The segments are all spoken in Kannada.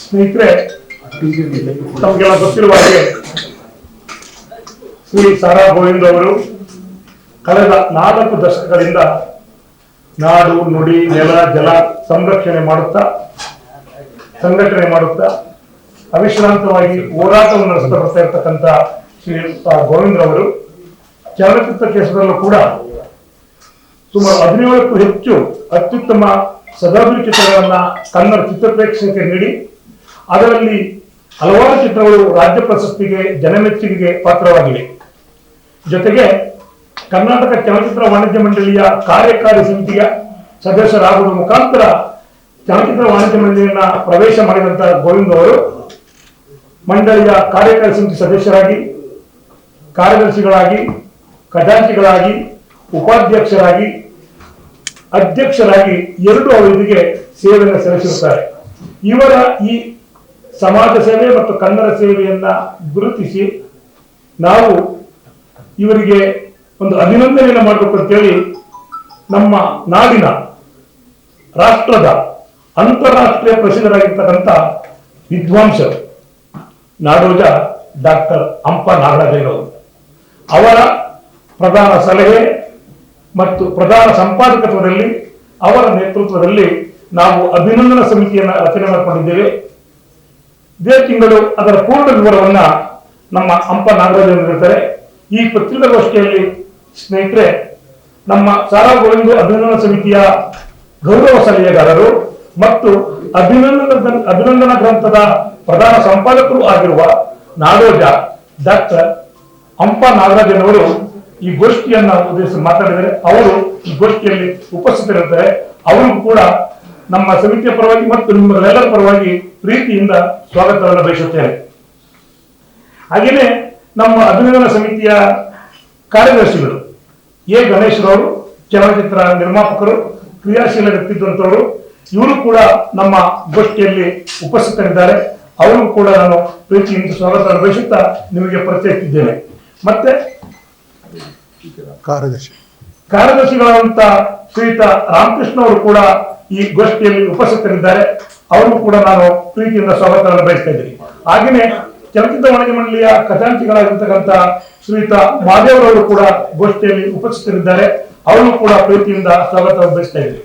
ಸ್ನೇಹಿತರೆ, ತಮಗೆಲ್ಲ ಗೊತ್ತಿರುವ ಹಾಗೆ ಶ್ರೀ ಸಾರಾ ಗೋವಿಂದ ಅವರು ಕಳೆದ 4 ದಶಕಗಳಿಂದ ನಾಡು ನುಡಿ ನೆಲ ಜಲ ಸಂರಕ್ಷಣೆ ಮಾಡುತ್ತಾ ಸಂಘಟನೆ ಮಾಡುತ್ತಾ ಅವಿಶ್ರಾಂತವಾಗಿ ಹೋರಾಟವನ್ನು ನಡೆಸ್ತಾ ಬರ್ತಾ ಇರತಕ್ಕಂಥ ಶ್ರೀ ಗೋವಿಂದ ಅವರು ಚಲನಚಿತ್ರ ಕ್ಷೇತ್ರದಲ್ಲೂ ಕೂಡ ಸುಮಾರು 17ಕ್ಕೂ ಹೆಚ್ಚು ಅತ್ಯುತ್ತಮ ಸದಾಭಿರುಚಿ ಚಿತ್ರಗಳನ್ನ ಕನ್ನಡ ಚಿತ್ರಪ್ರೇಕ್ಷಕರಿಗೆ ನೀಡಿ ಅದರಲ್ಲಿ ಹಲವಾರು ಚಿತ್ರಗಳು ರಾಜ್ಯ ಪ್ರಶಸ್ತಿಗೆ ಜನಮೆಚ್ಚುಗೆಗೆ ಪಾತ್ರವಾಗಿವೆ. ಜೊತೆಗೆ ಕರ್ನಾಟಕ ಚಲನಚಿತ್ರ ವಾಣಿಜ್ಯ ಮಂಡಳಿಯ ಕಾರ್ಯಕಾರಿ ಸಮಿತಿಯ ಸದಸ್ಯರಾಗುವ ಮುಖಾಂತರ ಚಲನಚಿತ್ರ ವಾಣಿಜ್ಯ ಮಂಡಳಿಯನ್ನ ಪ್ರವೇಶ ಮಾಡಿದಂತಹ ಗೋವಿಂದ ಅವರು ಮಂಡಳಿಯ ಕಾರ್ಯಕಾರಿ ಸಮಿತಿ ಸದಸ್ಯರಾಗಿ, ಕಾರ್ಯದರ್ಶಿಗಳಾಗಿ, ಖಜಾಂಚಿಗಳಾಗಿ, ಉಪಾಧ್ಯಕ್ಷರಾಗಿ, ಅಧ್ಯಕ್ಷರಾಗಿ 2 ಅವಧಿಗೆ ಸೇವೆಯನ್ನು ಸಲ್ಲಿಸಿರುತ್ತಾರೆ. ಇವರ ಈ ಸಮಾಜ ಸೇವೆ ಮತ್ತು ಕನ್ನಡ ಸೇವೆಯನ್ನ ಗುರುತಿಸಿ ನಾವು ಇವರಿಗೆ ಒಂದು ಅಭಿನಂದನೆಯನ್ನು ಮಾಡಬೇಕು ಅಂತೇಳಿ ನಮ್ಮ ನಾಡಿನ ರಾಷ್ಟ್ರದ ಅಂತಾರಾಷ್ಟ್ರೀಯ ಪ್ರಸಿದ್ಧರಾಗಿರ್ತಕ್ಕಂಥ ವಿದ್ವಾಂಸರು ನಾಡೋಜ ಡಾಕ್ಟರ್ ಹಂಪ ನಾಗರಾಜಯ್ಯನವರು ಅವರ ಪ್ರಧಾನ ಸಲಹೆ ಮತ್ತು ಪ್ರಧಾನ ಸಂಪಾದಕತ್ವದಲ್ಲಿ ಅವರ ನೇತೃತ್ವದಲ್ಲಿ ನಾವು ಅಭಿನಂದನಾ ಸಮಿತಿಯನ್ನು ರಚನೆ ಮಾಡಿಕೊಂಡಿದ್ದೇವೆ. ಇದೇ ತಿಂಗಳು ಅದರ ಪೂರ್ಣ ವಿವರವನ್ನ ನಮ್ಮ ಹಂಪ ನಾಗರಾಜ್ ನೀಡುತ್ತಾರೆ. ಈ ಪತ್ರಿಕಾಗೋಷ್ಠಿಯಲ್ಲಿ ಸ್ನೇಹಿತರೆ, ನಮ್ಮ ಸಾರಾ ಗೋವಿಂದ ಅಭಿನಂದನಾ ಸಮಿತಿಯ ಗೌರವ ಸಲಹೆಗಾರರು ಮತ್ತು ಅಭಿನಂದನಾ ಗ್ರಂಥದ ಪ್ರಧಾನ ಸಂಪಾದಕರು ಆಗಿರುವ ನಾಡೋಜ ಡಾಕ್ಟರ್ ಹಂಪ ನಾಗರಾಜನವರು ಈ ಗೋಷ್ಠಿಯನ್ನ ಉದ್ದೇಶಿಸಿ ಮಾತಾಡಿದರೆ ಅವರು ಈ ಗೋಷ್ಠಿಯಲ್ಲಿ ಉಪಸ್ಥಿತರಿರುತ್ತಾರೆ. ಅವರಿಗೂ ಕೂಡ ನಮ್ಮ ಸಮಿತಿಯ ಪರವಾಗಿ ಮತ್ತು ನಿಮ್ಮೆಲ್ಲರ ಪರವಾಗಿ ಪ್ರೀತಿಯಿಂದ ಸ್ವಾಗತವನ್ನು ಬಯಸುತ್ತೇನೆ. ಹಾಗೆಯೇ ನಮ್ಮ ಅಭಿನಂದನಾ ಸಮಿತಿಯ ಕಾರ್ಯದರ್ಶಿಗಳು ಎ ಗಣೇಶ್ರವರು ಚಲನಚಿತ್ರ ನಿರ್ಮಾಪಕರು, ಕ್ರಿಯಾಶೀಲ ವ್ಯಕ್ತಿತ್ವಂತವರು, ಇವರು ಕೂಡ ನಮ್ಮ ಗೋಷ್ಠಿಯಲ್ಲಿ ಉಪಸ್ಥಿತರಿದ್ದಾರೆ. ಅವರು ಕೂಡ ನಾನು ಪ್ರೀತಿಯಿಂದ ಸ್ವಾಗತವನ್ನು ಬಯಸುತ್ತಾ ನಿಮಗೆ ಪರಿಚಯಿಸಿದ್ದೇನೆ. ಮತ್ತೆ ಕಾರ್ಯದರ್ಶಿಗಳಾದಂತ ಶ್ರೀಯುತ ರಾಮಕೃಷ್ಣ ಅವರು ಕೂಡ ಈ ಗೋಷ್ಠಿಯಲ್ಲಿ ಉಪಸ್ಥಿತರಿದ್ದಾರೆ. ಅವರು ಕೂಡ ನಾನು ಪ್ರೀತಿಯಿಂದ ಸ್ವಾಗತವನ್ನು ಬಯಸ್ತಾ ಇದ್ದೀನಿ. ಹಾಗೆಯೇ ಚಲನಚಿತ್ರ ವಾಣಿಜ್ಯ ಮಂಡಳಿಯ ಖಜಾಂಚಿಗಳಾಗಿರ್ತಕ್ಕಂಥ ಶ್ರೀಯುತ ಮಾದೇವರವರು ಕೂಡ ಗೋಷ್ಠಿಯಲ್ಲಿ ಉಪಸ್ಥಿತರಿದ್ದಾರೆ. ಅವರು ಕೂಡ ಪ್ರೀತಿಯಿಂದ ಸ್ವಾಗತವನ್ನು ಬಯಸ್ತಾ ಇದ್ದೀನಿ.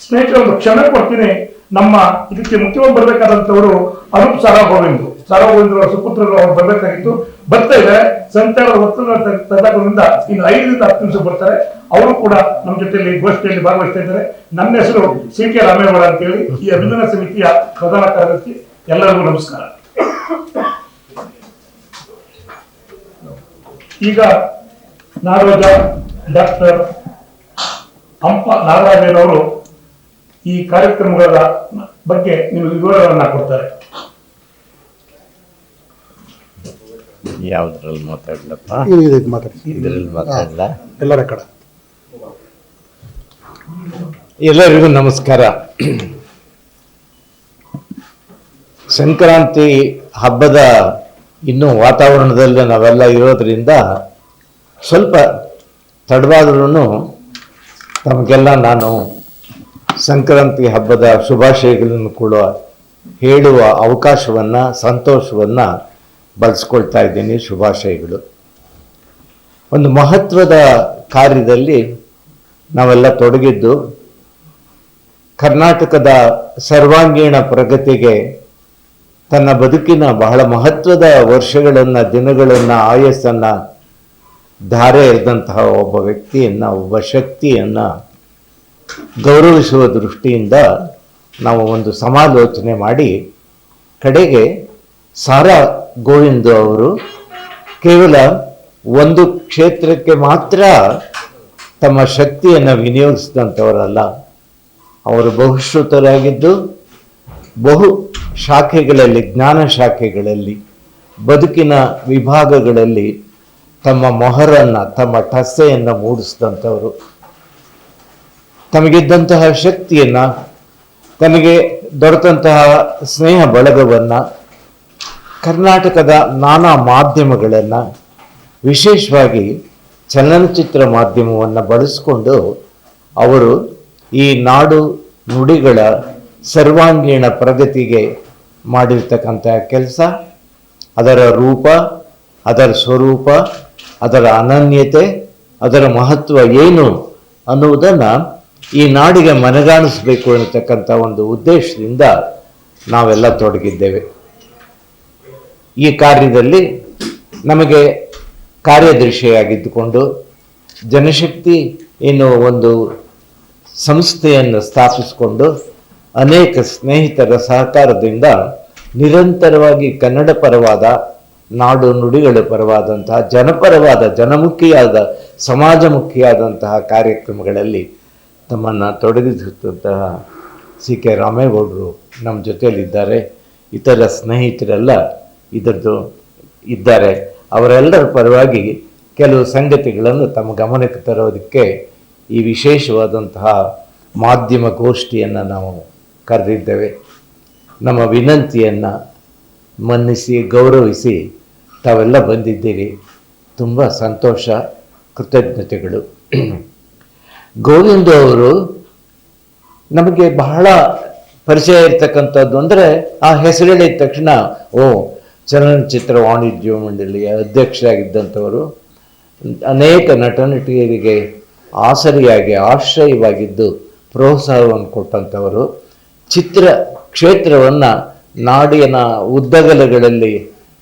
ಸ್ನೇಹಿತರೆ, ಒಂದು ಕ್ಷಮೆ ಕೊಡ್ತೀನಿ, ನಮ್ಮ ಇದಕ್ಕೆ ಮುಖ್ಯವಾಗಿ ಬರಬೇಕಾದಂತವರು ಅನೂಪ್ ಸಾರಾ ಗೋವಿಂದ್ ಅವರ ಸುಪುತ್ರರು ಅವರು ಬರಬೇಕಾಗಿತ್ತು, ಬರ್ತಾ ಇದ್ದಾರೆ. ಸಂಚಾರದ ಒತ್ತಡ ತದಾಗದಿಂದ ಇನ್ನು 5 ರಿಂದ 10 ನಿಮಿಷ ಬರ್ತಾರೆ. ಅವರು ಕೂಡ ನಮ್ಮ ಜೊತೆಯಲ್ಲಿ ಗೋಷ್ಠಿಯಲ್ಲಿ ಭಾಗವಹಿಸ್ತಾ ಇದ್ದಾರೆ. ನನ್ನ ಹೆಸರು CK ರಾಮೇಗೌಡ ಅಂತೇಳಿ, ಈ ಅಭಿನಂದನಾ ಸಮಿತಿಯ ಪ್ರಧಾನ ಕಾರ್ಯದರ್ಶಿ. ಎಲ್ಲರಿಗೂ ನಮಸ್ಕಾರ. ಈಗ ನಾಡೋಜ ಡಾಕ್ಟರ್ ಹಂಪ ನಾಗರಾಜಯ್ಯನವರು ಈ ಕಾರ್ಯಕ್ರಮಗಳ ಬಗ್ಗೆ ನಿಮಗೆ ವಿವರವನ್ನು ಕೊಡ್ತಾರೆ. ಯಾವ್ದ್ರಲ್ಲಿ ಮಾತಾಡ್ಲಪ್ಪ? ಇದರಲ್ಲಿ ಮಾತಾಡಲ್ಲ. ಎಲ್ಲರ ಕಡೆ ಎಲ್ಲರಿಗೂ ನಮಸ್ಕಾರ. ಸಂಕ್ರಾಂತಿ ಹಬ್ಬದ ಇನ್ನೂ ವಾತಾವರಣದಲ್ಲಿ ನಾವೆಲ್ಲ ಇರೋದ್ರಿಂದ ಸ್ವಲ್ಪ ತಡವಾದ್ರೂ ತಮಗೆಲ್ಲ ನಾನು ಸಂಕ್ರಾಂತಿ ಹಬ್ಬದ ಶುಭಾಶಯಗಳನ್ನು ಕೂಡ ಹೇಳುವ ಅವಕಾಶವನ್ನು, ಸಂತೋಷವನ್ನು ಬಳಸ್ಕೊಳ್ತಾ ಇದ್ದೀನಿ. ಶುಭಾಶಯಗಳು. ಒಂದು ಮಹತ್ವದ ಕಾರ್ಯದಲ್ಲಿ ನಾವೆಲ್ಲ ತೊಡಗಿದ್ದು ಕರ್ನಾಟಕದ ಸರ್ವಾಂಗೀಣ ಪ್ರಗತಿಗೆ ತನ್ನ ಬದುಕಿನ ಬಹಳ ಮಹತ್ವದ ವರ್ಷಗಳನ್ನು, ದಿನಗಳನ್ನು, ಆಯಸ್ಸನ್ನು ಧಾರೆ ಎರೆದಂತಹ ಒಬ್ಬ ವ್ಯಕ್ತಿಯನ್ನು, ಒಬ್ಬ ಶಕ್ತಿಯನ್ನು ಗೌರವಿಸುವ ದೃಷ್ಟಿಯಿಂದ ನಾವು ಒಂದು ಸಮಾಲೋಚನೆ ಮಾಡಿ ಕಡೆಗೆ ಸಾರಾ ಗೋವಿಂದ ಅವರು ಕೇವಲ ಒಂದು ಕ್ಷೇತ್ರಕ್ಕೆ ಮಾತ್ರ ತಮ್ಮ ಶಕ್ತಿಯನ್ನು ವಿನಿಯೋಗಿಸಿದಂಥವರಲ್ಲ. ಅವರು ಬಹುಶ್ರುತರಾಗಿದ್ದು ಬಹು ಶಾಖೆಗಳಲ್ಲಿ, ಜ್ಞಾನ ಶಾಖೆಗಳಲ್ಲಿ, ಬದುಕಿನ ವಿಭಾಗಗಳಲ್ಲಿ ತಮ್ಮ ಮೊಹರನ್ನು, ತಮ್ಮ ಠಸ್ಸೆಯನ್ನು ಮೂಡಿಸಿದಂಥವರು. ತಮಗಿದ್ದಂತಹ ಶಕ್ತಿಯನ್ನು, ತನಗೆ ದೊರೆತಂತಹ ಸ್ನೇಹ ಬಳಗವನ್ನು, ಕರ್ನಾಟಕದ ನಾನಾ ಮಾಧ್ಯಮಗಳನ್ನು, ವಿಶೇಷವಾಗಿ ಚಲನಚಿತ್ರ ಮಾಧ್ಯಮವನ್ನು ಬಳಸಿಕೊಂಡು ಅವರು ಈ ನಾಡು ನುಡಿಗಳ ಸರ್ವಾಂಗೀಣ ಪ್ರಗತಿಗೆ ಮಾಡಿರ್ತಕ್ಕಂಥ ಕೆಲಸ, ಅದರ ರೂಪ, ಅದರ ಸ್ವರೂಪ, ಅದರ ಅನನ್ಯತೆ, ಅದರ ಮಹತ್ವ ಏನು ಅನ್ನುವುದನ್ನು ಈ ನಾಡಿಗೆ ಮನಗಾಣಿಸಬೇಕು ಅನ್ನತಕ್ಕಂಥ ಒಂದು ಉದ್ದೇಶದಿಂದ ನಾವೆಲ್ಲ ತೊಡಗಿದ್ದೇವೆ. ಈ ಕಾರ್ಯದಲ್ಲಿ ನಮಗೆ ಕಾರ್ಯದರ್ಶಿಯಾಗಿದ್ದುಕೊಂಡು ಜನಶಕ್ತಿ ಎನ್ನುವ ಒಂದು ಸಂಸ್ಥೆಯನ್ನು ಸ್ಥಾಪಿಸಿಕೊಂಡು ಅನೇಕ ಸ್ನೇಹಿತರ ಸಹಕಾರದಿಂದ ನಿರಂತರವಾಗಿ ಕನ್ನಡ ಪರವಾದ, ನಾಡು ನುಡಿಗಳ ಪರವಾದಂತಹ, ಜನಪರವಾದ, ಜನಮುಖಿಯಾದ, ಸಮಾಜಮುಖಿಯಾದಂತಹ ಕಾರ್ಯಕ್ರಮಗಳಲ್ಲಿ ತಮ್ಮನ್ನು ತೊಡಗಿಸುವಂತಹ CK ರಾಮೇಗೌಡರು ನಮ್ಮ ಜೊತೆಯಲ್ಲಿದ್ದಾರೆ. ಇತರ ಸ್ನೇಹಿತರೆಲ್ಲ ಇದರದ್ದು ಇದ್ದಾರೆ. ಅವರೆಲ್ಲರ ಪರವಾಗಿ ಕೆಲವು ಸಂಗತಿಗಳನ್ನು ತಮ್ಮ ಗಮನಕ್ಕೆ ತರೋದಕ್ಕೆ ಈ ವಿಶೇಷವಾದಂತಹ ಮಾಧ್ಯಮ ಗೋಷ್ಠಿಯನ್ನು ನಾವು ಕರೆದಿದ್ದೇವೆ. ನಮ್ಮ ವಿನಂತಿಯನ್ನು ಮನ್ನಿಸಿ ಗೌರವಿಸಿ ತಾವೆಲ್ಲ ಬಂದಿದ್ದೀರಿ. ತುಂಬ ಸಂತೋಷ, ಕೃತಜ್ಞತೆಗಳು. ಗೋವಿಂದ ಅವರು ನಮಗೆ ಬಹಳ ಪರಿಚಯ ಇರ್ತಕ್ಕಂಥದ್ದು ಅಂದರೆ, ಆ ಹೆಸರು ಹೇಳಿದ ತಕ್ಷಣ ಚಲನಚಿತ್ರ ವಾಣಿಜ್ಯ ಮಂಡಳಿಯ ಅಧ್ಯಕ್ಷರಾಗಿದ್ದಂಥವರು, ಅನೇಕ ನಟನಟಿಯರಿಗೆ ಆಸರಿಯಾಗಿ ಆಶ್ರಯವಾಗಿದ್ದು ಪ್ರೋತ್ಸಾಹವನ್ನು ಕೊಟ್ಟಂಥವರು, ಚಿತ್ರ ಕ್ಷೇತ್ರವನ್ನು ನಾಡಿನ ಉದ್ದಗಲಗಳಲ್ಲಿ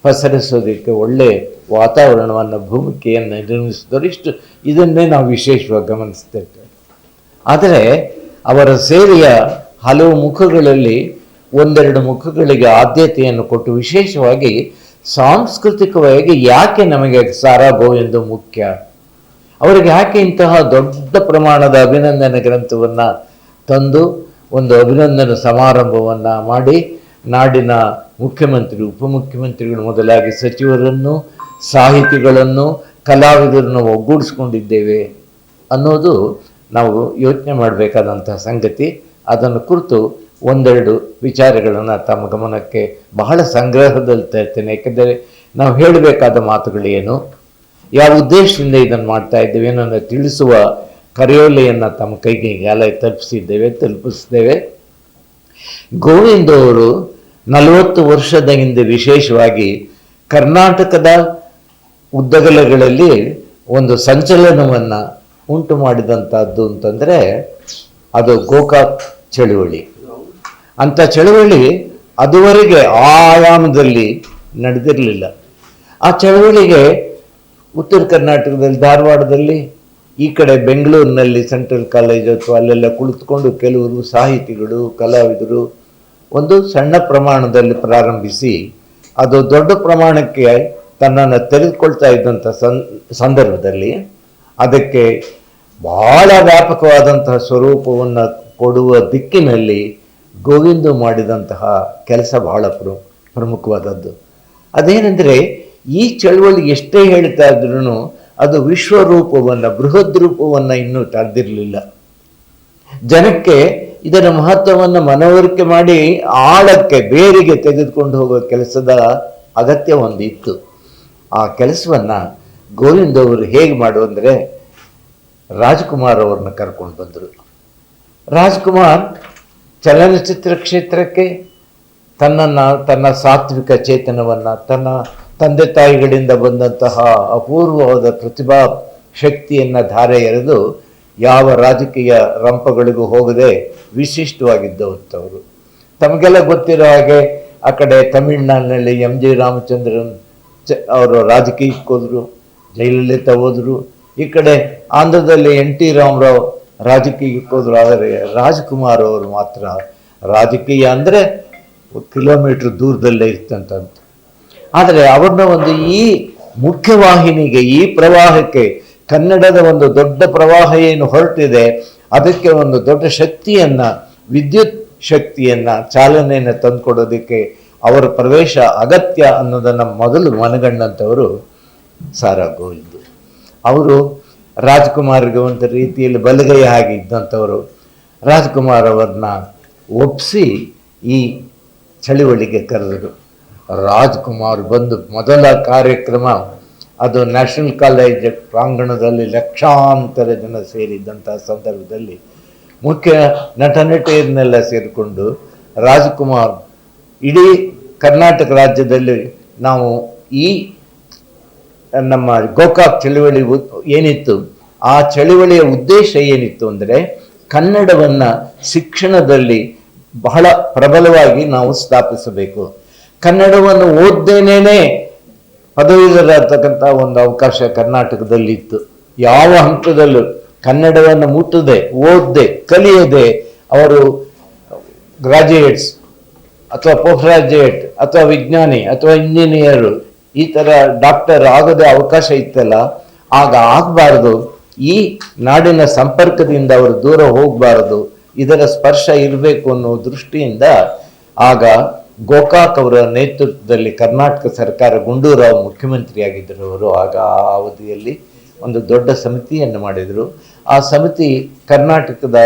ಪಸರಿಸೋದಕ್ಕೆ ಒಳ್ಳೆಯ ವಾತಾವರಣವನ್ನು, ಭೂಮಿಕೆಯನ್ನು ನಿರ್ಮಿಸಿದವರು. ಇದನ್ನೇ ನಾವು ವಿಶೇಷವಾಗಿ ಗಮನಿಸ್ತಿರ್ತೇವೆ. ಆದರೆ ಅವರ ಸೇವೆಯ ಹಲವು ಮುಖಗಳಲ್ಲಿ ಒಂದೆರಡು ಮುಖಗಳಿಗೆ ಆದ್ಯತೆಯನ್ನು ಕೊಟ್ಟು, ವಿಶೇಷವಾಗಿ ಸಾಂಸ್ಕೃತಿಕವಾಗಿ ಯಾಕೆ ನಮಗೆ ಸಾರಾ ಗೋವಿಂದ ಮುಖ್ಯ, ಅವರಿಗೆ ಯಾಕೆ ಇಂತಹ ದೊಡ್ಡ ಪ್ರಮಾಣದ ಅಭಿನಂದನೆ ಗ್ರಂಥವನ್ನು ತಂದು ಒಂದು ಅಭಿನಂದನೆ ಸಮಾರಂಭವನ್ನು ಮಾಡಿ ನಾಡಿನ ಮುಖ್ಯಮಂತ್ರಿ, ಉಪಮುಖ್ಯಮಂತ್ರಿಗಳು ಮೊದಲಾಗಿ ಸಚಿವರನ್ನು, ಸಾಹಿತಿಗಳನ್ನು, ಕಲಾವಿದರನ್ನು ಒಗ್ಗೂಡಿಸ್ಕೊಂಡಿದ್ದೇವೆ ಅನ್ನೋದು ನಾವು ಯೋಚನೆ ಮಾಡಬೇಕಾದಂಥ ಸಂಗತಿ. ಅದನ್ನು ಕುರಿತು ಒಂದೆರಡು ವಿಚಾರಗಳನ್ನು ತಮ್ಮ ಗಮನಕ್ಕೆ ಬಹಳ ಸಂಗ್ರಹದಲ್ಲಿ ತರ್ತೇನೆ. ಏಕೆಂದರೆ ನಾವು ಹೇಳಬೇಕಾದ ಮಾತುಗಳೇನು, ಯಾವ ಉದ್ದೇಶದಿಂದ ಇದನ್ನು ಮಾಡ್ತಾ ಇದ್ದೇವೆ ಅನ್ನೋದನ್ನು ತಿಳಿಸುವ ಕರೆಯೋಲೆಯನ್ನು ತಮ್ಮ ಕೈಗೆ ಈಗಾಗಲೇ ತಲುಪಿಸಿದ್ದೇವೆ. ಗೋವಿಂದ ಅವರು 40 ವರ್ಷದ ಹಿಂದೆ ವಿಶೇಷವಾಗಿ ಕರ್ನಾಟಕದ ಉದ್ದಗಲಗಳಲ್ಲಿ ಒಂದು ಸಂಚಲನವನ್ನು ಉಂಟು ಮಾಡಿದಂಥದ್ದು ಅಂತಂದರೆ ಅದು ಗೋಕಾಕ್ ಚಳುವಳಿ. ಅಂಥ ಚಳುವಳಿ ಅದುವರೆಗೆ ಆ ಆಯಾಮದಲ್ಲಿ ನಡೆದಿರಲಿಲ್ಲ. ಆ ಚಳುವಳಿಗೆ ಉತ್ತರ ಕರ್ನಾಟಕದಲ್ಲಿ, ಧಾರವಾಡದಲ್ಲಿ, ಈ ಕಡೆ ಬೆಂಗಳೂರಿನಲ್ಲಿ ಸೆಂಟ್ರಲ್ ಕಾಲೇಜ್ ಅಥವಾ ಅಲ್ಲೆಲ್ಲ ಕುಳಿತುಕೊಂಡು ಕೆಲವರು ಸಾಹಿತಿಗಳು, ಕಲಾವಿದರು ಒಂದು ಸಣ್ಣ ಪ್ರಮಾಣದಲ್ಲಿ ಪ್ರಾರಂಭಿಸಿ ಅದು ದೊಡ್ಡ ಪ್ರಮಾಣಕ್ಕೆ ತನ್ನನ್ನು ತೆರೆದುಕೊಳ್ತಾ ಇದ್ದಂಥ ಸಂದರ್ಭದಲ್ಲಿ ಅದಕ್ಕೆ ಬಹಳ ವ್ಯಾಪಕವಾದಂತಹ ಸ್ವರೂಪವನ್ನು ಕೊಡುವ ದಿಕ್ಕಿನಲ್ಲಿ ಗೋವಿಂದ ಮಾಡಿದಂತಹ ಕೆಲಸ ಬಹಳ ಪ್ರಮುಖವಾದದ್ದು. ಅದೇನೆಂದರೆ, ಈ ಚಳವಳಿ ಎಷ್ಟೇ ಹೇಳ್ತಾ ಇದ್ರೂ ಅದು ವಿಶ್ವರೂಪವನ್ನು, ಬೃಹದ್ ರೂಪವನ್ನು ಇನ್ನೂ ತಡೆದಿರಲಿಲ್ಲ. ಜನಕ್ಕೆ ಇದರ ಮಹತ್ವವನ್ನು ಮನವರಿಕೆ ಮಾಡಿ ಆಳಕ್ಕೆ, ಬೇರಿಗೆ ತೆಗೆದುಕೊಂಡು ಹೋಗುವ ಕೆಲಸದ ಅಗತ್ಯ ಒಂದಿತ್ತು. ಆ ಕೆಲಸವನ್ನು ಗೋವಿಂದ ಅವರು ಹೇಗೆ ಮಾಡುವಂದರೆ, ರಾಜ್ಕುಮಾರ್ ಅವ್ರನ್ನ ಕರ್ಕೊಂಡು ಬಂದರು. ರಾಜ್ಕುಮಾರ್ ಚಲನಚಿತ್ರ ಕ್ಷೇತ್ರಕ್ಕೆ ತನ್ನ ಸಾತ್ವಿಕ ಚೇತನವನ್ನು, ತನ್ನ ತಂದೆ ತಾಯಿಗಳಿಂದ ಬಂದಂತಹ ಅಪೂರ್ವವಾದ ಪ್ರತಿಭಾ ಶಕ್ತಿಯನ್ನು ಧಾರೆ ಎರೆದು ಯಾವ ರಾಜಕೀಯ ರಂಪಗಳಿಗೂ ಹೋಗದೆ ವಿಶಿಷ್ಟವಾಗಿದ್ದವಂಥವರು. ತಮಗೆಲ್ಲ ಗೊತ್ತಿರೋ ಹಾಗೆ ಆ ಕಡೆ ತಮಿಳ್ನಾಡಿನಲ್ಲಿ MG ರಾಮಚಂದ್ರನ್ ಅವರು ರಾಜಕೀಯಕ್ಕೆ ಹೋದರು, ಜಯಲಲಿತಾ ಹೋದರು. ಈ ಕಡೆ ಆಂಧ್ರದಲ್ಲಿ NT ರಾಮರಾವ್ ರಾಜಕೀಯಕ್ಕೆ ಹೋದರು. ಆದರೆ ರಾಜ್ಕುಮಾರ್ ಅವರು ಮಾತ್ರ ರಾಜಕೀಯ ಅಂದರೆ ಕಿಲೋಮೀಟ್ರ್ ದೂರದಲ್ಲೇ ಇರ್ತಂತ. ಆದರೆ ಅವ್ರನ್ನ ಒಂದು ಈ ಮುಖ್ಯವಾಹಿನಿಗೆ, ಈ ಪ್ರವಾಹಕ್ಕೆ, ಕನ್ನಡದ ಒಂದು ದೊಡ್ಡ ಪ್ರವಾಹ ಏನು ಹೊರಟಿದೆ ಅದಕ್ಕೆ ಒಂದು ದೊಡ್ಡ ಶಕ್ತಿಯನ್ನು, ವಿದ್ಯುತ್ ಶಕ್ತಿಯನ್ನು, ಚಾಲನೆಯನ್ನು ತಂದುಕೊಡೋದಕ್ಕೆ ಅವರ ಪ್ರವೇಶ ಅಗತ್ಯ ಅನ್ನೋದನ್ನು ಮೊದಲು ಮನಗಂಡಂಥವರು ಸಾರಾ ಗೋವಿಂದ. ಅವರು ರಾಜ್ಕುಮಾರ್ಗೆ ಒಂದು ರೀತಿಯಲ್ಲಿ ಬಲಗೈ ಆಗಿ ಇದ್ದಂಥವರು. ರಾಜ್ಕುಮಾರ್ ಅವ್ರನ್ನ ಒಪ್ಪಿಸಿ ಈ ಚಳುವಳಿಗೆ ಕರೆದರು. ರಾಜ್ಕುಮಾರ್ ಬಂದು ಮೊದಲ ಕಾರ್ಯಕ್ರಮ ಅದು ನ್ಯಾಷನಲ್ ಕಾಲೇಜ್ ಪ್ರಾಂಗಣದಲ್ಲಿ ಲಕ್ಷಾಂತರ ಜನ ಸೇರಿದ್ದಂಥ ಸಂದರ್ಭದಲ್ಲಿ ಮುಖ್ಯ ನಟ ನಟಿಯರನ್ನೆಲ್ಲ ಸೇರಿಕೊಂಡು ರಾಜ್ಕುಮಾರ್ ಇಡೀ ಕರ್ನಾಟಕ ರಾಜ್ಯದಲ್ಲಿ ನಾವು ಈ ನಮ್ಮ ಗೋಕಾಕ್ ಚಳುವಳಿ ಏನಿತ್ತು, ಆ ಚಳುವಳಿಯ ಉದ್ದೇಶ ಏನಿತ್ತು ಅಂದರೆ ಕನ್ನಡವನ್ನು ಶಿಕ್ಷಣದಲ್ಲಿ ಬಹಳ ಪ್ರಬಲವಾಗಿ ನಾವು ಸ್ಥಾಪಿಸಬೇಕು. ಕನ್ನಡವನ್ನು ಓದ್ದೇನೇನೆ ಪದವೀಧರರಾಗ್ತಕ್ಕಂಥ ಒಂದು ಅವಕಾಶ ಕರ್ನಾಟಕದಲ್ಲಿತ್ತು. ಯಾವ ಹಂತದಲ್ಲೂ ಕನ್ನಡವನ್ನು ಮುಟ್ಟದೆ, ಓದದೆ, ಕಲಿಯದೆ ಅವರು ಗ್ರಾಜ್ಯುಯೇಟ್ಸ್ ಅಥವಾ ಪೋಸ್ಟ್ ಗ್ರಾಜ್ಯುಯೇಟ್ ಅಥವಾ ವಿಜ್ಞಾನಿ ಅಥವಾ ಇಂಜಿನಿಯರು ಈ ಥರ ಡಾಕ್ಟರ್ ಆಗದೆ ಅವಕಾಶ ಇತ್ತಲ್ಲ, ಆಗ ಆಗಬಾರ್ದು. ಈ ನಾಡಿನ ಸಂಪರ್ಕದಿಂದ ಅವರು ದೂರ ಹೋಗಬಾರದು, ಇದರ ಸ್ಪರ್ಶ ಇರಬೇಕು ಅನ್ನೋ ದೃಷ್ಟಿಯಿಂದ ಆಗ ಗೋಕಾಕ್ ಅವರ ನೇತೃತ್ವದಲ್ಲಿ ಕರ್ನಾಟಕ ಸರ್ಕಾರ, ಗುಂಡೂರಾವ್ ಮುಖ್ಯಮಂತ್ರಿಯಾಗಿದ್ದರು ಅವರು, ಆಗ ಆ ಅವಧಿಯಲ್ಲಿ ಒಂದು ದೊಡ್ಡ ಸಮಿತಿಯನ್ನು ಮಾಡಿದರು. ಆ ಸಮಿತಿ ಕರ್ನಾಟಕದ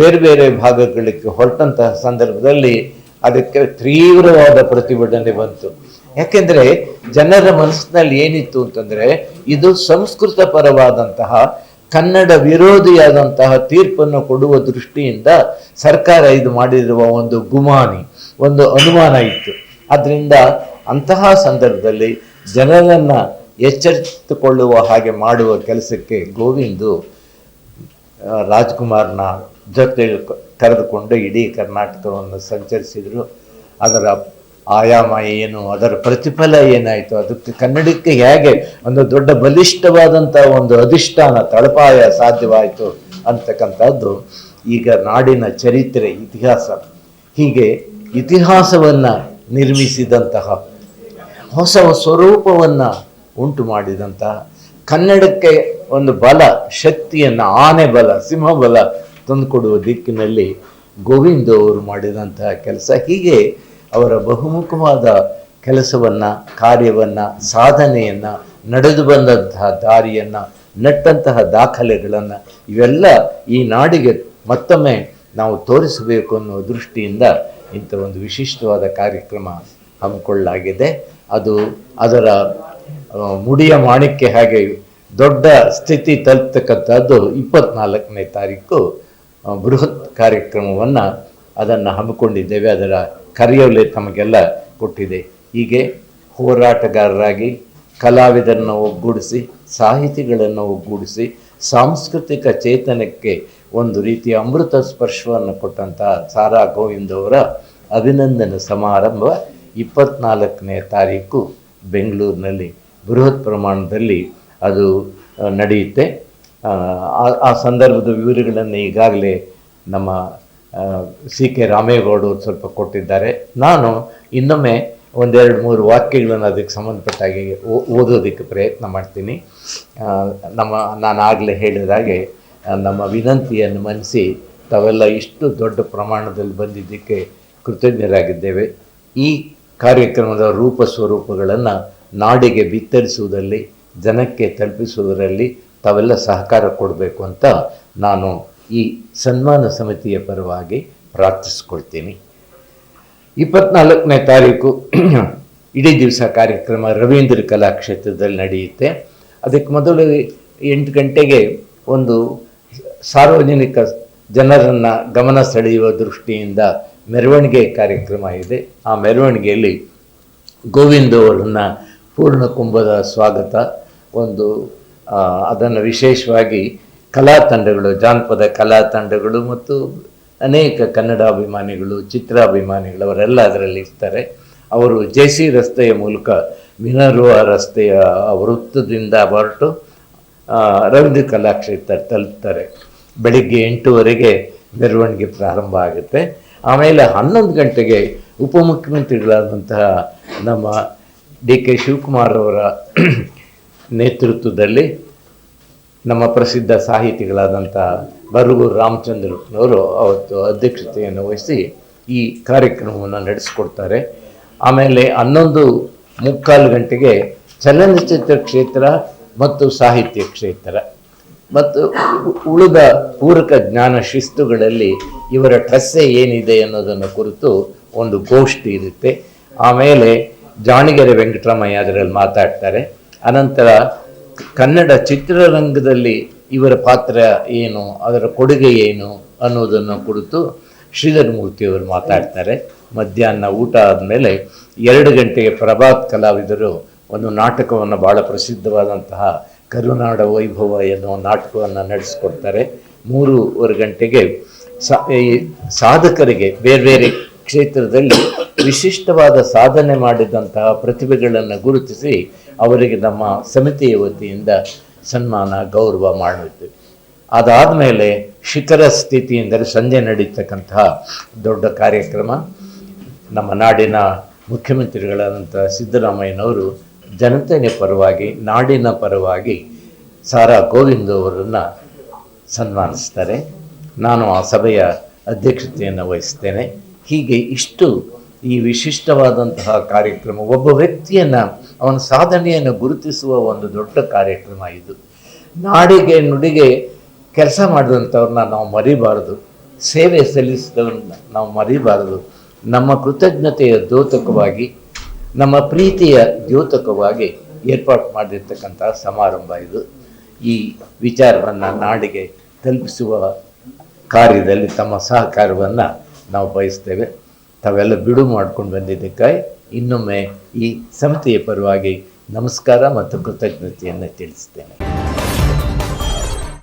ಬೇರೆ ಬೇರೆ ಭಾಗಗಳಿಗೆ ಹೊರಟಂತಹ ಸಂದರ್ಭದಲ್ಲಿ ಅದಕ್ಕೆ ತೀವ್ರವಾದ ಪ್ರತಿಭಟನೆ ಬಂತು. ಯಾಕೆಂದರೆ ಜನರ ಮನಸ್ಸಿನಲ್ಲಿ ಏನಿತ್ತು ಅಂತಂದರೆ, ಇದು ಸಂಸ್ಕೃತ ಪರವಾದಂತಹ ಕನ್ನಡ ವಿರೋಧಿಯಾದಂತಹ ತೀರ್ಪನ್ನು ಕೊಡುವ ದೃಷ್ಟಿಯಿಂದ ಸರ್ಕಾರ ಇದು ಮಾಡಿರುವ ಒಂದು ಗುಮಾನಿ, ಒಂದು ಅನುಮಾನ ಇತ್ತು. ಆದ್ದರಿಂದ ಅಂತಹ ಸಂದರ್ಭದಲ್ಲಿ ಜನರನ್ನು ಎಚ್ಚರಿಸಿಕೊಳ್ಳುವ ಹಾಗೆ ಮಾಡುವ ಕೆಲಸಕ್ಕೆ ಗೋವಿಂದು ರಾಜ್ಕುಮಾರ್ನ ಜೊತೆ ಕರೆದುಕೊಂಡು ಇಡೀ ಕರ್ನಾಟಕವನ್ನು ಸಂಚರಿಸಿದರು. ಅದರ ಆಯಾಮ ಏನು, ಅದರ ಪ್ರತಿಫಲ ಏನಾಯಿತು, ಅದಕ್ಕೆ ಕನ್ನಡಕ್ಕೆ ಹೇಗೆ ಒಂದು ದೊಡ್ಡ ಬಲಿಷ್ಠವಾದಂಥ ಒಂದು ಅಧಿಷ್ಠಾನ, ತಳಪಾಯ ಸಾಧ್ಯವಾಯಿತು ಅಂತಕ್ಕಂಥದ್ದು ಈಗ ನಾಡಿನ ಚರಿತ್ರೆ, ಇತಿಹಾಸ, ಹೀಗೆ ಇತಿಹಾಸವನ್ನು ನಿರ್ಮಿಸಿದಂತಹ, ಹೊಸ ಸ್ವರೂಪವನ್ನು ಉಂಟು ಮಾಡಿದಂತಹ, ಕನ್ನಡಕ್ಕೆ ಒಂದು ಬಲ, ಶಕ್ತಿಯನ್ನು, ಆನೆ ಬಲ, ಸಿಂಹಬಲ ತಂದುಕೊಡುವ ದಿಕ್ಕಿನಲ್ಲಿ ಗೋವಿಂದ ಅವರು ಮಾಡಿದಂತಹ ಕೆಲಸ, ಹೀಗೆ ಅವರ ಬಹುಮುಖವಾದ ಕೆಲಸವನ್ನು, ಕಾರ್ಯವನ್ನು, ಸಾಧನೆಯನ್ನು, ನಡೆದು ಬಂದಂತಹ ದಾರಿಯನ್ನು, ನೆಟ್ಟಂತಹ ದಾಖಲೆಗಳನ್ನು ಇವೆಲ್ಲ ಈ ನಾಡಿಗೆ ಮತ್ತೊಮ್ಮೆ ನಾವು ತೋರಿಸಬೇಕು ಅನ್ನೋ ದೃಷ್ಟಿಯಿಂದ ಇಂಥ ಒಂದು ವಿಶಿಷ್ಟವಾದ ಕಾರ್ಯಕ್ರಮ ಹಮ್ಮಿಕೊಳ್ಳಲಾಗಿದೆ. ಅದು ಅದರ ಮುಡಿಯ ಮಾಣಿಕ್ಯ ಹಾಗೆ ದೊಡ್ಡ ಸ್ಥಿತಿ ತಲುಪತಕ್ಕಂಥದ್ದು 24ನೇ ತಾರೀಕು ಬೃಹತ್ ಕಾರ್ಯಕ್ರಮವನ್ನು ಅದನ್ನು ಹಮ್ಮಿಕೊಂಡಿದ್ದೇವೆ. ಅದರ ಕರೆಯೋಲೆ ತಮಗೆಲ್ಲ ಕೊಟ್ಟಿದೆ. ಹೀಗೆ ಹೋರಾಟಗಾರರಾಗಿ ಕಲಾವಿದರನ್ನು ಒಗ್ಗೂಡಿಸಿ, ಸಾಹಿತಿಗಳನ್ನು ಒಗ್ಗೂಡಿಸಿ, ಸಾಂಸ್ಕೃತಿಕ ಚೇತನಕ್ಕೆ ಒಂದು ರೀತಿಯ ಅಮೃತ ಸ್ಪರ್ಶವನ್ನು ಕೊಟ್ಟಂಥ ಸಾರಾ ಗೋವಿಂದ್ ಅವರ ಅಭಿನಂದನೆ ಸಮಾರಂಭ 24ನೇ ತಾರೀಕು ಬೆಂಗಳೂರಿನಲ್ಲಿ ಬೃಹತ್ ಪ್ರಮಾಣದಲ್ಲಿ ಅದು ನಡೆಯುತ್ತೆ. ಆ ಸಂದರ್ಭದ ವಿವರಗಳನ್ನು ಈಗಾಗಲೇ ನಮ್ಮ ಸಿ ಕೆ ರಾಮೇಗೌಡರು ಸ್ವಲ್ಪ ಕೊಟ್ಟಿದ್ದಾರೆ. ನಾನು ಇನ್ನೊಮ್ಮೆ 1-2-3 ವಾಕ್ಯಗಳನ್ನು ಅದಕ್ಕೆ ಸಂಬಂಧಪಟ್ಟಾಗಿ ಓದೋದಕ್ಕೆ ಪ್ರಯತ್ನ ಮಾಡ್ತೀನಿ. ನಾನು ಆಗಲೇ ಹೇಳಿದಾಗೆ ನಮ್ಮ ವಿನಂತಿಯನ್ನು ಮನ್ನಿಸಿ ತಾವೆಲ್ಲ ಇಷ್ಟು ದೊಡ್ಡ ಪ್ರಮಾಣದಲ್ಲಿ ಬಂದಿದ್ದಕ್ಕೆ ಕೃತಜ್ಞರಾಗಿದ್ದೇವೆ. ಈ ಕಾರ್ಯಕ್ರಮದ ರೂಪ ಸ್ವರೂಪಗಳನ್ನು ನಾಡಿಗೆ ಬಿತ್ತರಿಸುವುದರಲ್ಲಿ, ಜನಕ್ಕೆ ತಲುಪಿಸುವುದರಲ್ಲಿ ತಾವೆಲ್ಲ ಸಹಕಾರ ಕೊಡಬೇಕು ಅಂತ ನಾನು ಈ ಸನ್ಮಾನ ಸಮಿತಿಯ ಪರವಾಗಿ ಪ್ರಾರ್ಥಿಸ್ಕೊಳ್ತೀನಿ. 24ನೇ ತಾರೀಕು ಇಡೀ ದಿವಸ ಕಾರ್ಯಕ್ರಮ ರವೀಂದ್ರ ಕಲಾಕ್ಷೇತ್ರದಲ್ಲಿ ನಡೆಯುತ್ತೆ. ಅದಕ್ಕೆ ಮೊದಲು 8 ಗಂಟೆಗೆ ಒಂದು ಸಾರ್ವಜನಿಕ ಜನರನ್ನು ಗಮನ ಸೆಳೆಯುವ ದೃಷ್ಟಿಯಿಂದ ಮೆರವಣಿಗೆ ಕಾರ್ಯಕ್ರಮ ಇದೆ. ಆ ಮೆರವಣಿಗೆಯಲ್ಲಿ ಗೋವಿಂದ ಅವರನ್ನು ಪೂರ್ಣ ಕುಂಭದ ಸ್ವಾಗತ, ಅದನ್ನು ವಿಶೇಷವಾಗಿ ಕಲಾ ತಂಡಗಳು, ಜಾನಪದ ಕಲಾ ತಂಡಗಳು ಮತ್ತು ಅನೇಕ ಕನ್ನಡಾಭಿಮಾನಿಗಳು, ಚಿತ್ರಾಭಿಮಾನಿಗಳು ಅವರೆಲ್ಲ ಅದರಲ್ಲಿ ಇರ್ತಾರೆ. ಅವರು ಜೆ.ಸಿ. ರಸ್ತೆಯ ಮೂಲಕ ಮಿನರ್ವ ರಸ್ತೆಯ ವೃತ್ತದಿಂದ ಹೊರಟು ರವೀಂದ್ರ ಕಲಾಕ್ಷೇತ್ರ ತಲುಪ್ತಾರೆ. ಬೆಳಿಗ್ಗೆ 8 ಮೆರವಣಿಗೆ ಪ್ರಾರಂಭ ಆಗುತ್ತೆ. ಆಮೇಲೆ 11 ಗಂಟೆಗೆ ಉಪಮುಖ್ಯಮಂತ್ರಿಗಳಾದಂತಹ ನಮ್ಮ ಡಿ.ಕೆ. ಶಿವಕುಮಾರ್ ಅವರ ನೇತೃತ್ವದಲ್ಲಿ ನಮ್ಮ ಪ್ರಸಿದ್ಧ ಸಾಹಿತಿಗಳಾದಂಥ ಬರಗೂರು ರಾಮಚಂದ್ರನವರು ಅವತ್ತು ಅಧ್ಯಕ್ಷತೆಯನ್ನು ವಹಿಸಿ ಈ ಕಾರ್ಯಕ್ರಮವನ್ನು ನಡೆಸಿಕೊಡ್ತಾರೆ. ಆಮೇಲೆ 11:45 ಗಂಟೆಗೆ ಚಲನಚಿತ್ರ ಕ್ಷೇತ್ರ ಮತ್ತು ಸಾಹಿತ್ಯ ಕ್ಷೇತ್ರ ಮತ್ತು ಉಳಿದ ಪೂರಕ ಜ್ಞಾನ ಶಿಸ್ತುಗಳಲ್ಲಿ ಇವರ ಠಸ್ಸೆ ಏನಿದೆ ಅನ್ನೋದನ್ನು ಕುರಿತು ಒಂದು ಗೋಷ್ಠಿ ಇರುತ್ತೆ. ಆಮೇಲೆ ಜಾಣಿಗೆರೆ ವೆಂಕಟರಾಮಯ್ಯ ಅದರಲ್ಲಿ ಮಾತಾಡ್ತಾರೆ. ಅನಂತರ ಕನ್ನಡ ಚಿತ್ರರಂಗದಲ್ಲಿ ಇವರ ಪಾತ್ರ ಏನು, ಅದರ ಕೊಡುಗೆ ಏನು ಅನ್ನೋದನ್ನು ಕುರಿತು ಶ್ರೀಧರ್ ಮೂರ್ತಿಯವರು ಮಾತಾಡ್ತಾರೆ. ಮಧ್ಯಾಹ್ನ ಊಟ ಆದಮೇಲೆ 2 ಗಂಟೆಗೆ ಪ್ರಭಾತ್ ಕಲಾವಿದರು ಒಂದು ನಾಟಕವನ್ನು ಭಾಳ ಪ್ರಸಿದ್ಧವಾದಂತಹ ಕರುನಾಡ ವೈಭವ ಎನ್ನುವ ನಾಟಕವನ್ನು ನಡೆಸಿಕೊಡ್ತಾರೆ. 3:15 ಗಂಟೆಗೆ ಈ ಸಾಧಕರಿಗೆ ಬೇರೆ ಬೇರೆ ಕ್ಷೇತ್ರದಲ್ಲಿ ವಿಶಿಷ್ಟವಾದ ಸಾಧನೆ ಮಾಡಿದಂತಹ ಪ್ರತಿಭೆಗಳನ್ನು ಗುರುತಿಸಿ ಅವರಿಗೆ ನಮ್ಮ ಸಮಿತಿಯ ವತಿಯಿಂದ ಸನ್ಮಾನ ಗೌರವ ಮಾಡುತ್ತೇವೆ. ಅದಾದಮೇಲೆ ಶಿಖರ ಸ್ಥಿತಿ ಎಂದರೆ ಸಂಜೆ ನಡೀತಕ್ಕಂತಹ ದೊಡ್ಡ ಕಾರ್ಯಕ್ರಮ. ನಮ್ಮ ನಾಡಿನ ಮುಖ್ಯಮಂತ್ರಿಗಳಾದಂಥ ಸಿದ್ದರಾಮಯ್ಯನವರು ಜನತೆಯ ಪರವಾಗಿ ನಾಡಿನ ಪರವಾಗಿ ಸಾರಾ ಗೋವಿಂದ ಅವರನ್ನು ಸನ್ಮಾನಿಸ್ತಾರೆ. ನಾನು ಆ ಸಭೆಯ ಅಧ್ಯಕ್ಷತೆಯನ್ನು ವಹಿಸ್ತೇನೆ. ಹೀಗೆ ಇಷ್ಟು ಈ ವಿಶಿಷ್ಟವಾದಂತಹ ಕಾರ್ಯಕ್ರಮ, ಒಬ್ಬ ವ್ಯಕ್ತಿಯನ್ನು ಅವನ ಸಾಧನೆಯನ್ನು ಗುರುತಿಸುವ ಒಂದು ದೊಡ್ಡ ಕಾರ್ಯಕ್ರಮ ಇದು. ನಾಡಿಗೆ ನುಡಿಗೆ ಕೆಲಸ ಮಾಡಿದಂಥವ್ರನ್ನ ನಾವು ಮರಿಬಾರದು, ಸೇವೆ ಸಲ್ಲಿಸಿದವ್ರನ್ನ ನಾವು ಮರಿಬಾರದು. ನಮ್ಮ ಕೃತಜ್ಞತೆಯ ದ್ಯೋತಕವಾಗಿ, ನಮ್ಮ ಪ್ರೀತಿಯ ದ್ಯೋತಕವಾಗಿ ಏರ್ಪಾಡು ಮಾಡಿರ್ತಕ್ಕಂಥ ಸಮಾರಂಭ ಇದು. ಈ ವಿಚಾರವನ್ನು ನಾಡಿಗೆ ತಲುಪಿಸುವ ಕಾರ್ಯದಲ್ಲಿ ತಮ್ಮ ಸಹಕಾರವನ್ನು ನಾವು ಬಯಸ್ತೇವೆ. ತಾವೆಲ್ಲ ಬಿಡು ಮಾಡ್ಕೊಂಡು ಬಂದಿದ್ದಕ್ಕಾಗಿ ಇನ್ನೊಮ್ಮೆ ಈ ಸಮಿತಿಯ ಪರವಾಗಿ ನಮಸ್ಕಾರ ಮತ್ತು ಕೃತಜ್ಞತೆಯನ್ನು ತಿಳಿಸ್ತೇನೆ.